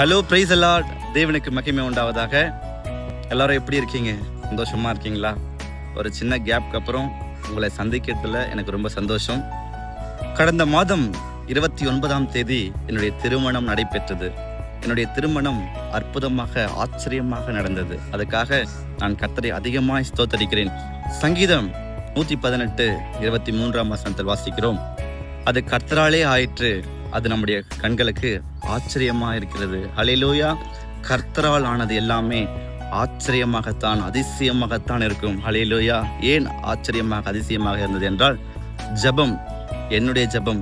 Hello, price allot. தேவனுக்கு மகிமை உண்டாவதாக. எல்லாரும் எப்படி இருக்கீங்க? சந்தோஷமா இருக்கீங்களா? ஒரு சின்ன கேப்க்கு அப்புறம் உங்களை சந்திக்கிறதுல எனக்கு ரொம்ப சந்தோஷம். கடந்த மாதம் 29ஆம் தேதி என்னுடைய திருமணம் நடைபெற்றது. என்னுடைய திருமணம் அற்புதமாக ஆச்சரியமாக நடந்தது. அதுக்காக நான் கர்த்தரை அதிகமாய் ஸ்தோத்தரிக்கிறேன். சங்கீதம் 118:23 வசனத்தில் வாசிக்கிறோம், அது கர்த்தராலே ஆயிற்று, அது நம்முடைய கண்களுக்கு ஆச்சரியமா இருக்கிறது. ஹல்லேலூயா. கர்த்தரால் ஆனது எல்லாமே ஆச்சரியமாகத்தான், அதிசயமாகத்தான் இருக்கும். ஹல்லேலூயா. ஏன் ஆச்சரியமாக அதிசயமாக இருந்தது என்றால், ஜெபம், என்னுடைய ஜெபம்,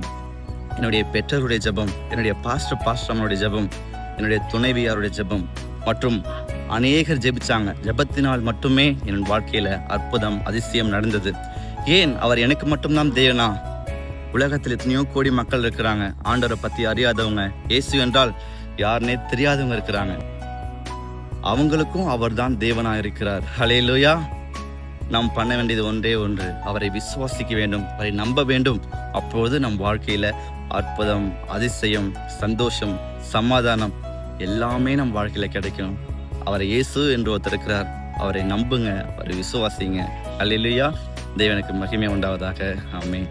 என்னுடைய பெற்றோருடைய ஜெபம், என்னுடைய பாஸ்டர் ஜெபம், என்னுடைய துணைவியாருடைய ஜெபம் மற்றும் அநேகர் ஜெபிச்சாங்க. ஜெபத்தினால் மட்டுமே என் வாழ்க்கையில அற்புதம் அதிசயம் நடந்தது. ஏன் அவர் எனக்கு மட்டும்தான் தேவனா? உலகத்தில் எத்தனையோ கோடி மக்கள் இருக்கிறாங்க. ஆண்டவரை பத்தி அறியாதவங்க, இயேசு என்றால் யாருன்னே தெரியாதவங்க இருக்கிறாங்க. அவங்களுக்கும் அவர் தான் தேவனா இருக்கிறார். ஹல்லேலூயா. நாம் பண்ண வேண்டியது ஒன்றே ஒன்று, அவரை விசுவாசிக்க வேண்டும், அவரை நம்ப வேண்டும். அப்போது நம் வாழ்க்கையில அற்புதம், அதிசயம், சந்தோஷம், சமாதானம் எல்லாமே நம் வாழ்க்கையில கிடைக்கும். அவரை இயேசு என்று ஒருத்தர் இருக்கிறார். அவரை நம்புங்க, அவரை விசுவாசிங்க. ஹல்லேலூயா. தேவனுக்கு மகிமை உண்டாவதாக. ஆமென்.